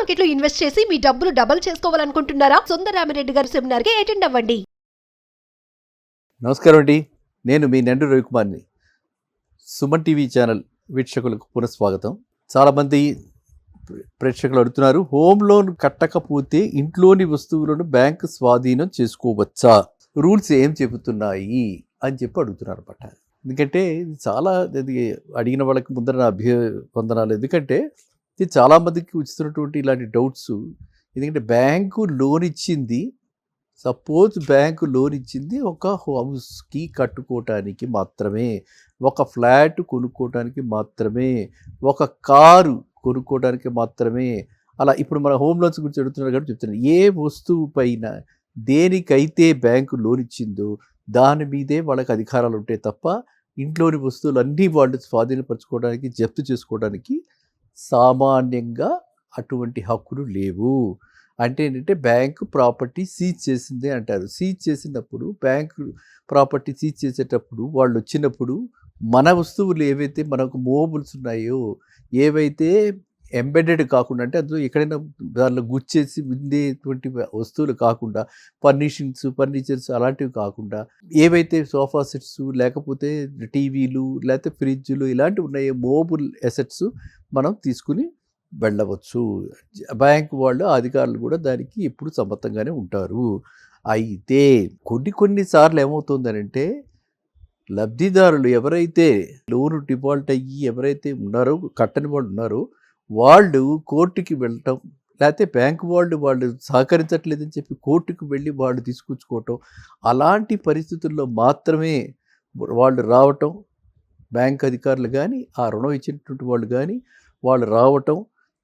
Market లో invest చేసి మీ డబ్బులు డబుల్ చేసుకోవాలనుకుంటున్నారా? సుందరరామిరెడ్డి గారి సెమినార్ కి అటెండ్ అవ్వండి. నమస్కారం అండి, నేను మీ నండు రవికుమార్ని. సుమన్ టీవీ ఛానల్ వీక్షకులకు పునఃస్వాగతం. చాలామంది ప్రేక్షకులు అడుగుతున్నారు, హోమ్ లోన్ కట్టకపోతే ఇంట్లోని వస్తువులను బ్యాంక్ స్వాధీనం చేసుకోవచ్చా, రూల్స్ ఏం చెబుతున్నాయి అని చెప్పి అడుగుతున్నారు అనమాట. ఎందుకంటే ఇది చాలా అడిగిన వాళ్ళకి ముందర నా అభివందనాలు. ఎందుకంటే ఇది చాలామందికి వచ్చినటువంటి ఇలాంటి డౌట్స్. ఎందుకంటే బ్యాంకు లోన్ ఇచ్చింది, సపోజ్ బ్యాంకు లోన్ ఇచ్చింది ఒక హౌస్కి కట్టుకోవటానికి మాత్రమే, ఒక ఫ్లాట్ కొనుక్కోవటానికి మాత్రమే, ఒక కారు కొనుక్కోవడానికి మాత్రమే. అలా ఇప్పుడు మన హోమ్ లోన్స్ గురించి అడుగుతున్నారు కాబట్టి చెప్తున్నాను. ఏ వస్తువు పైన దేనికైతే బ్యాంకు లోన్ ఇచ్చిందో దాని మీదే వాళ్ళకి అధికారాలు ఉంటాయి తప్ప ఇంట్లోని వస్తువులన్నీ వాళ్ళు స్వాధీనపరచుకోవడానికి, జప్తు చేసుకోవడానికి సామాన్యంగా అటువంటి హక్కులు లేవు. అంటే ఏంటంటే బ్యాంకు ప్రాపర్టీ సీజ్ చేసిందే అంటారు. సీజ్ చేసినప్పుడు, బ్యాంకు ప్రాపర్టీ సీజ్ చేసేటప్పుడు వాళ్ళు వచ్చినప్పుడు మన వస్తువులు ఏవైతే మనకు మూవబుల్స్ ఉన్నాయో, ఏవైతే ఎంబెడెడ్ కాకుండా, అంటే అందులో ఎక్కడైనా దానిలో గుచ్చేసి ఉండేటువంటి వస్తువులు కాకుండా, ఫర్నిచర్స్ అలాంటివి కాకుండా, ఏవైతే సోఫా సెట్స్ లేకపోతే టీవీలు లేకపోతే ఫ్రిడ్జ్లు ఇలాంటివి ఉన్నాయో మూవబుల్ అసెట్స్ మనం తీసుకుని వెళ్ళవచ్చు. బ్యాంక్ వాళ్ళు అధికారులు కూడా దానికి ఎప్పుడు సమ్మతంగానే ఉంటారు. అయితే కొన్నిసార్లు ఏమవుతుందనంటే, లబ్ధిదారులు ఎవరైతే లోను డిఫాల్ట్ అయ్యి ఎవరైతే ఉన్నారో, కట్టని వాళ్ళు ఉన్నారో, వాళ్ళు కోర్టుకి వెళ్ళటం, లేకపోతే బ్యాంకు వాళ్ళు సహకరించట్లేదని చెప్పి కోర్టుకు వెళ్ళి వాళ్ళు తీసుకొచ్చుకోవటం, అలాంటి పరిస్థితుల్లో మాత్రమే వాళ్ళు రావటం, బ్యాంక్ అధికారులు కానీ ఆ రుణం ఇచ్చినటువంటి వాళ్ళు కానీ వాళ్ళు రావటం,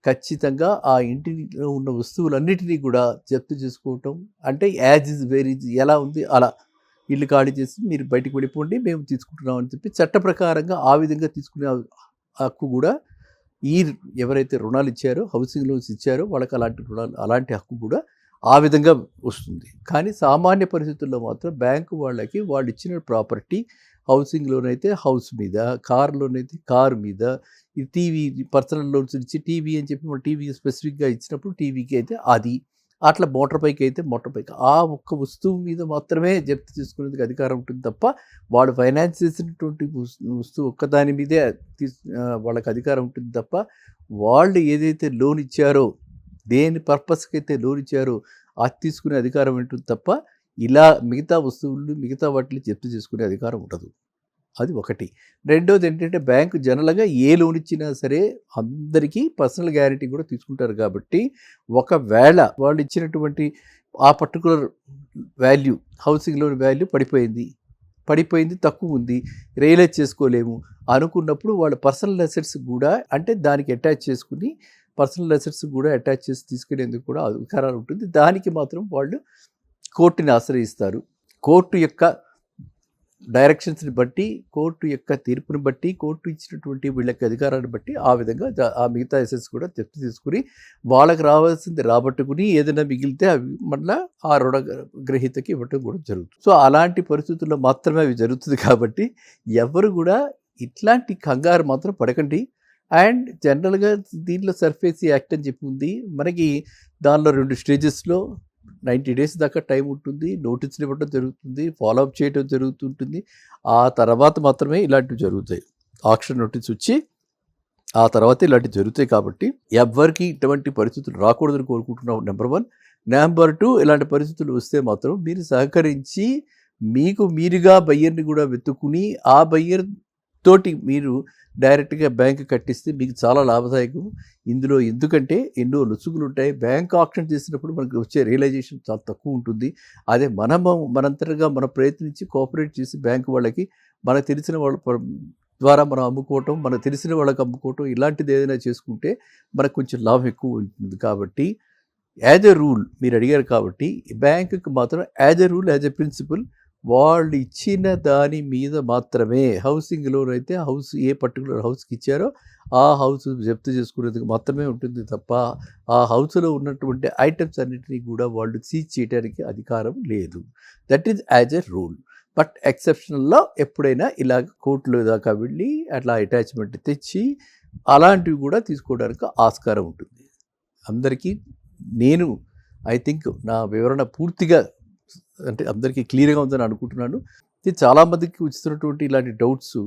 ఖచ్చితంగా ఆ ఇంటిలో ఉన్న వస్తువులన్నిటినీ కూడా జప్తు చేసుకోవటం. అంటే యాజ్ ఇస్ వేర్ ఇస్, ఎలా ఉంది అలా ఇల్లు ఖాళీ చేసి మీరు బయటకు వెళ్ళిపోండి, మేము తీసుకుంటున్నాం అని చెప్పి చట్ట ప్రకారంగా ఆ విధంగా తీసుకునే హక్కు కూడా ఈ ఎవరైతే రుణాలు ఇచ్చారో, హౌసింగ్ లోన్స్ ఇచ్చారో వాళ్ళకి అలాంటి హక్కు కూడా ఆ విధంగా వస్తుంది. కానీ సామాన్య పరిస్థితుల్లో మాత్రం బ్యాంకు వాళ్ళకి వాళ్ళు ఇచ్చిన ప్రాపర్టీ, హౌసింగ్ లోన్ అయితే హౌస్ మీద, కార్ లోన్ అయితే కారు మీద, ఈ టీవీ పర్సనల్ లోన్స్ ఇచ్చి టీవీ అని చెప్పి మన టీవీ స్పెసిఫిక్గా ఇచ్చినప్పుడు టీవీకి అయితే అది, అట్లా మోటార్ బైక్ అయితే మోటార్ బైక్, ఆ ఒక్క వస్తువు మీద మాత్రమే జప్తు చేసుకునేందుకు అధికారం ఉంటుంది తప్ప వాడు ఫైనాన్స్ చేసినటువంటి వస్తువు ఒక్కదాని మీదే వాళ్ళకి అధికారం ఉంటుంది తప్ప వాళ్ళు ఏదైతే లోన్ ఇచ్చారో, దేని పర్పస్కి అయితే లోన్ ఇచ్చారో అది తీసుకునే అధికారం ఉంటుంది తప్ప ఇలా మిగతా వస్తువులు మిగతా వాటిని జప్తు చేసుకునే అధికారం ఉండదు. అది ఒకటి. రెండోది ఏంటంటే, బ్యాంకు జనరల్గా ఏ లోన్ ఇచ్చినా సరే అందరికీ పర్సనల్ గ్యారెంటీ కూడా తీసుకుంటారు కాబట్టి, ఒకవేళ వాళ్ళు ఇచ్చినటువంటి ఆ particular value, housing loan value పడిపోయింది తక్కువ ఉంది, రియలైజ్ చేసుకోలేము అనుకున్నప్పుడు వాళ్ళ పర్సనల్ అసెట్స్ కూడా, అంటే దానికి అటాచ్ చేసుకుని పర్సనల్ అసెట్స్ కూడా అటాచ్ చేసి తీసుకునేందుకు కూడా అధికారాలు ఉంటుంది. దానికి మాత్రం వాళ్ళు కోర్టుని ఆశ్రయిస్తారు. కోర్టు యొక్క డైరెక్షన్స్ని బట్టి, కోర్టు యొక్క తీర్పుని బట్టి, కోర్టు ఇచ్చినటువంటి వీళ్ళకి అధికారాన్ని బట్టి ఆ విధంగా ఆ మిగతా అసెట్స్ కూడా జప్తు తీసుకుని వాళ్ళకి రావాల్సింది రాబట్టుకుని ఏదైనా మిగిలితే అవి మళ్ళీ ఆ రుణ గ్రహీతకి ఇవ్వటం కూడా జరుగుతుంది. సో అలాంటి పరిస్థితుల్లో మాత్రమే అవి జరుగుతుంది. కాబట్టి ఎవరు కూడా ఇట్లాంటి కంగారు మాత్రం పడకండి. అండ్ జనరల్గా దీంట్లో సర్ఫేసీ యాక్ట్ అని చెప్పి ఉంది మనకి. దానిలో 2 స్టేజెస్లో 90 days దాకా టైం ఉంటుంది. నోటీసులు ఇవ్వడం జరుగుతుంది, ఫాలోఅప్ చేయడం జరుగుతుంటుంది. ఆ తర్వాత మాత్రమే ఇలాంటివి జరుగుతాయి. ఆక్షన్ నోటీస్ వచ్చి ఆ తర్వాత ఇలాంటివి జరుగుతాయి. కాబట్టి ఎవరికి ఇటువంటి పరిస్థితులు రాకూడదని కోరుకుంటున్నాం, నెంబర్ 1. నెంబర్ 2, ఇలాంటి పరిస్థితులు వస్తే మాత్రం మీరు సహకరించి మీకు మీరుగా బయ్యర్ని కూడా వెతుక్కుని ఆ బయ్యర్ తోటి మీరు డైరెక్ట్గా బ్యాంక్ కట్టిస్తే మీకు చాలా లాభదాయకం ఇందులో. ఎందుకంటే ఎన్నో లొసుగులు ఉంటాయి. బ్యాంక్ ఆక్షన్ చేసినప్పుడు మనకు వచ్చే రియలైజేషన్ చాలా తక్కువ ఉంటుంది. అదే మనంతటగా మనం ప్రయత్నించి కోఆపరేట్ చేసి బ్యాంకు వాళ్ళకి మనకు తెలిసిన వాళ్ళ ద్వారా మనం అమ్ముకోవటం, మనకు తెలిసిన వాళ్ళకి అమ్ముకోవటం, ఇలాంటిది ఏదైనా చేసుకుంటే మనకు కొంచెం లాభం ఎక్కువ ఉంటుంది. కాబట్టి యాజ్ ఎ రూల్ మీరు అడిగారు కాబట్టి బ్యాంకుకి మాత్రం as a rule, as a principle వాళ్ళు ఇచ్చిన దాని మీద మాత్రమే, హౌసింగ్ లోన్ అయితే హౌస్ ఏ పర్టికులర్ హౌస్కి ఇచ్చారో ఆ హౌస్ జప్తు చేసుకునేందుకు మాత్రమే ఉంటుంది తప్ప ఆ హౌస్లో ఉన్నటువంటి ఐటమ్స్ అన్నిటినీ కూడా వాళ్ళు సీజ్ చేయడానికి అధికారం లేదు. That is as a rule. But ఎక్సెప్షనల్లో ఎప్పుడైనా ఇలా కోర్టులో దాకా వెళ్ళి అట్లా అటాచ్మెంట్ తెచ్చి అలాంటివి కూడా తీసుకోవడానికి ఆస్కారం ఉంటుంది. అందరికీ నేను ఐ థింక్ నా వివరణ పూర్తిగా అంటే అందరికీ క్లియర్గా ఉందని అనుకుంటున్నాను. ఇది చాలామందికి వచ్చినటువంటి ఇలాంటి డౌట్స్.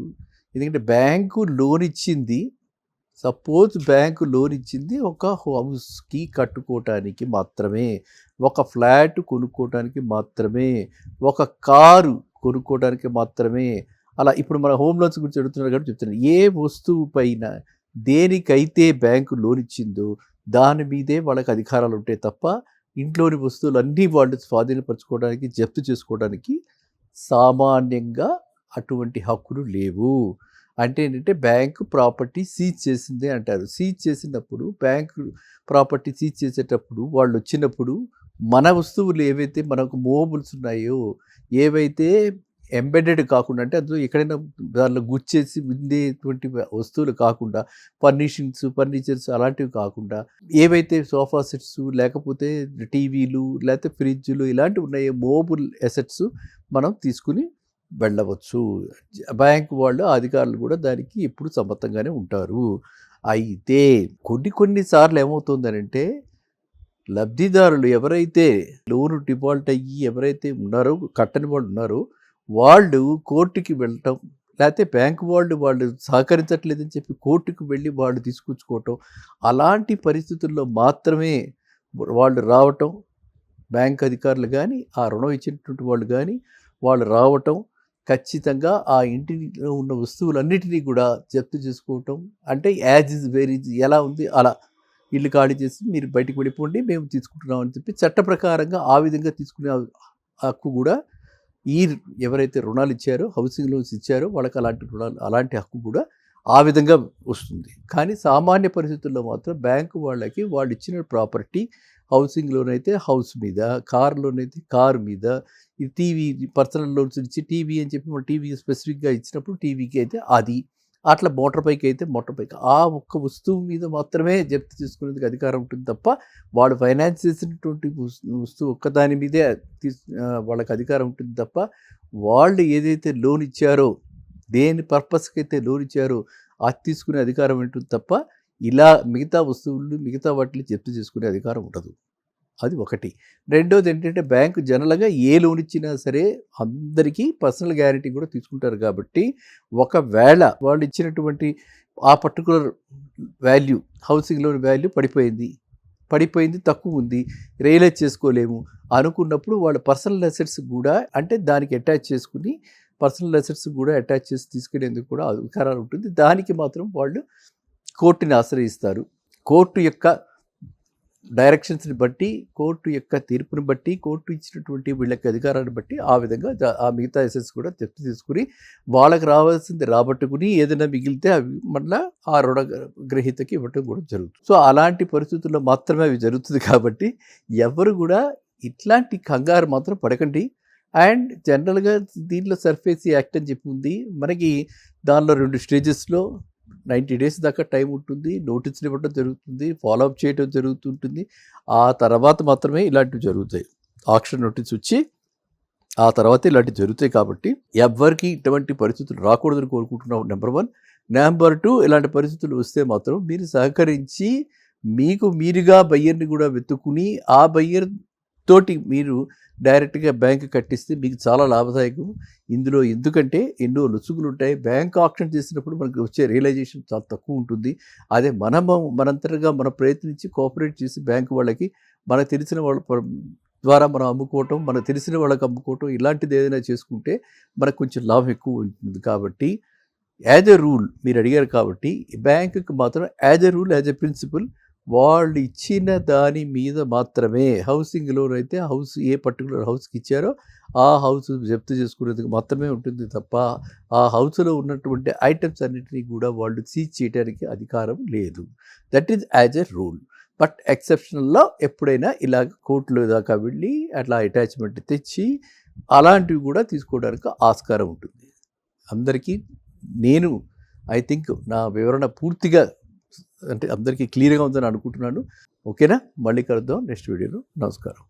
ఎందుకంటే బ్యాంకు లోన్ ఇచ్చింది, సపోజ్ బ్యాంకు లోన్ ఇచ్చింది ఒక హౌస్కి కట్టుకోవటానికి మాత్రమే, ఒక ఫ్లాట్ కొనుక్కోవటానికి మాత్రమే, ఒక కారు కొనుక్కోవడానికి మాత్రమే. అలా ఇప్పుడు మన హోమ్ లోన్స్ గురించి అడుగుతున్నారు కాబట్టి చెప్తున్నాను. ఏ వస్తువు పైన దేనికైతే బ్యాంకు లోన్ ఇచ్చిందో దాని మీదే వాళ్ళకి అధికారాలు ఉంటాయి తప్ప ఇంట్లోని వస్తువులన్నీ వాళ్ళు స్వాధీనపరచుకోవడానికి, జప్తు చేసుకోవడానికి సామాన్యంగా అటువంటి హక్కులు లేవు. అంటే ఏంటంటే బ్యాంకు ప్రాపర్టీ సీజ్ చేసిందే అంటారు. సీజ్ చేసినప్పుడు బ్యాంకు ప్రాపర్టీ సీజ్ చేసేటప్పుడు వాళ్ళు వచ్చినప్పుడు మన వస్తువులు ఏవైతే మనకు మూవబుల్స్ ఉన్నాయో, ఏవైతే ఎంబెడెడ్ కాకుండా అంటే అందులో ఎక్కడైనా దానిలో గుచ్చేసి ఉండేటువంటి వస్తువులు కాకుండా, ఫర్నిచర్స్ అలాంటివి కాకుండా, ఏవైతే సోఫా సెట్స్ లేకపోతే టీవీలు లేకపోతే ఫ్రిడ్జ్లు ఇలాంటివి ఉన్నాయో మూవబుల్ అసెట్స్ మనం తీసుకుని వెళ్ళవచ్చు. బ్యాంక్ వాళ్ళు అధికారులు కూడా దానికి ఎప్పుడు సమ్మతంగానే ఉంటారు. అయితే కొన్నిసార్లు ఏమవుతుందనంటే లబ్ధిదారులు ఎవరైతే లోను డిఫాల్ట్ అయ్యి ఎవరైతే ఉన్నారో, కట్టని వాళ్ళు ఉన్నారో వాళ్ళు కోర్టుకి వెళ్ళటం, లేకపోతే బ్యాంకు వాళ్ళు సహకరించట్లేదని చెప్పి కోర్టుకు వెళ్ళి వాళ్ళు తీసుకొచ్చుకోవటం, అలాంటి పరిస్థితుల్లో మాత్రమే వాళ్ళు రావటం, బ్యాంక్ అధికారులు కానీ ఆ రుణం ఇచ్చినటువంటి వాళ్ళు కానీ వాళ్ళు రావటం, ఖచ్చితంగా ఆ ఇంటిలో ఉన్న వస్తువులన్నిటినీ కూడా జప్తు చేసుకోవటం. అంటే యాజ్ ఇస్ వేర్ ఇస్, ఎలా ఉంది అలా ఇల్లు ఖాళీ చేసి మీరు బయటకు వెళ్ళిపోండి, మేము తీసుకుంటున్నాం అని చెప్పి చట్ట ప్రకారంగా ఆ విధంగా తీసుకునే హక్కు కూడా ఈ ఎవరైతే రుణాలు ఇచ్చారో, హౌసింగ్ లోన్స్ ఇచ్చారో వాళ్ళకి అలాంటి హక్కు కూడా ఆ విధంగా వస్తుంది. కానీ సామాన్య పరిస్థితుల్లో మాత్రం బ్యాంకు వాళ్ళకి వాళ్ళు ఇచ్చిన ప్రాపర్టీ, హౌసింగ్ లోన్ అయితే హౌస్ మీద, కార్ లోన్ అయితే కారు మీద, ఈ టీవీ పర్సనల్ లోన్స్ ఇచ్చి టీవీ అని చెప్పి మన టీవీ స్పెసిఫిక్గా ఇచ్చినప్పుడు టీవీకి అయితే అది, అట్లా మోటార్ బైక్ అయితే మోటార్ బైక్, ఆ ఒక్క వస్తువు మీద మాత్రమే జప్తు చేసుకునేందుకు అధికారం ఉంటుంది తప్ప వాళ్ళు ఫైనాన్స్ చేసినటువంటి వస్తువు ఒక్కదాని మీదే వాళ్ళకి అధికారం ఉంటుంది తప్ప వాళ్ళు ఏదైతే లోన్ ఇచ్చారో, దేని పర్పస్కి అయితే లోన్ ఇచ్చారో అది తీసుకునే అధికారం ఉంటుంది తప్ప ఇలా మిగతా వస్తువులు మిగతా వాటిని జప్తు చేసుకునే అధికారం ఉండదు. అది ఒకటి. రెండోది ఏంటంటే బ్యాంకు జనరల్గా ఏ లోన్ ఇచ్చినా సరే అందరికీ పర్సనల్ గ్యారెంటీ కూడా తీసుకుంటారు కాబట్టి ఒకవేళ వాళ్ళు ఇచ్చినటువంటి ఆ particular value, housing loan value పడిపోయింది తక్కువ ఉంది, రియలైజ్ చేసుకోలేము అనుకున్నప్పుడు వాళ్ళ పర్సనల్ అసెట్స్ కూడా అంటే దానికి అటాచ్ చేసుకుని పర్సనల్ అసెట్స్ కూడా అటాచ్ చేసి తీసుకునేందుకు కూడా అధికారాలు ఉంటుంది. దానికి మాత్రం వాళ్ళు కోర్టుని ఆశ్రయిస్తారు. కోర్టు యొక్క డైరెక్షన్స్ని బట్టి, కోర్టు యొక్క తీర్పుని బట్టి, కోర్టు ఇచ్చినటువంటి వీళ్ళకి అధికారాన్ని బట్టి ఆ విధంగా ఆ మిగతా అసెట్స్ కూడా జప్తు తీసుకుని వాళ్ళకి రావాల్సింది రాబట్టుకుని ఏదైనా మిగిలితే అవి మళ్ళీ ఆ రుణ గ్రహీతకి ఇవ్వటం కూడా జరుగుతుంది. సో అలాంటి పరిస్థితుల్లో మాత్రమే అవి జరుగుతుంది. కాబట్టి ఎవరు కూడా ఇట్లాంటి కంగారు మాత్రం పడకండి. అండ్ జనరల్గా దీంట్లో సర్ఫేసీ యాక్ట్ అని చెప్పి ఉంది మనకి. దానిలో 2 స్టేజెస్లో 90 days దాకా టైం ఉంటుంది. నోటీసులు ఇవ్వడం జరుగుతుంది, ఫాలోఅప్ చేయడం జరుగుతుంటుంది. ఆ తర్వాత మాత్రమే ఇలాంటివి జరుగుతాయి. ఆక్షన్ నోటీస్ వచ్చి ఆ తర్వాత ఇలాంటివి జరుగుతాయి. కాబట్టి ఎవరికి ఇటువంటి పరిస్థితులు రాకూడదని కోరుకుంటున్నాం. నెంబర్ 1. నెంబర్ 2, ఇలాంటి పరిస్థితులు వస్తే మాత్రం మీరు సహకరించి మీకు మీరుగా బయ్యర్ని కూడా వెతుక్కుని ఆ బయ్యర్ తోటి మీరు డైరెక్ట్గా బ్యాంక్ కట్టిస్తే మీకు చాలా లాభదాయకం. ఇందులో ఎందుకంటే ఎన్నో లొసుగులు ఉంటాయి. బ్యాంక్ ఆక్షన్ చేసినప్పుడు మనకు వచ్చే రియలైజేషన్ చాలా తక్కువ ఉంటుంది. అదే మనంతటగా మనం ప్రయత్నించి కోఆపరేట్ చేసి బ్యాంకు వాళ్ళకి మనకు తెలిసిన వాళ్ళ ద్వారా మనం అమ్ముకోవటం, మనకు తెలిసిన వాళ్ళకి అమ్ముకోవటం ఇలాంటిది ఏదైనా చేసుకుంటే మనకు కొంచెం లాభం ఎక్కువ ఉంటుంది. కాబట్టి యాజ్ ఎ రూల్ మీరు అడిగారు కాబట్టి బ్యాంకుకి మాత్రం as a rule, as a principle వాళ్ళు ఇచ్చిన దాని మీద మాత్రమే, హౌసింగ్ లోన్ అయితే హౌస్ ఏ పర్టికులర్ హౌస్కి ఇచ్చారో ఆ హౌస్ జప్తు చేసుకునేందుకు మాత్రమే ఉంటుంది తప్ప ఆ హౌస్లో ఉన్నటువంటి ఐటమ్స్ అన్నిటినీ కూడా వాళ్ళు సీజ్ చేయడానికి అధికారం లేదు. That is as a rule. But ఎక్సెప్షనల్లో ఎప్పుడైనా ఇలా కోర్టులో దాకా వెళ్ళి అట్లా అటాచ్మెంట్ తెచ్చి అలాంటివి కూడా తీసుకోవడానికి ఆస్కారం ఉంటుంది. అందరికీ నేను ఐ థింక్ నా వివరణ పూర్తిగా అంటే అందరికీ క్లియర్గా ఉందని అనుకుంటున్నాను. ఓకేనా? మళ్ళీ కలుద్దాం నెక్స్ట్ వీడియోలో. నమస్కారం.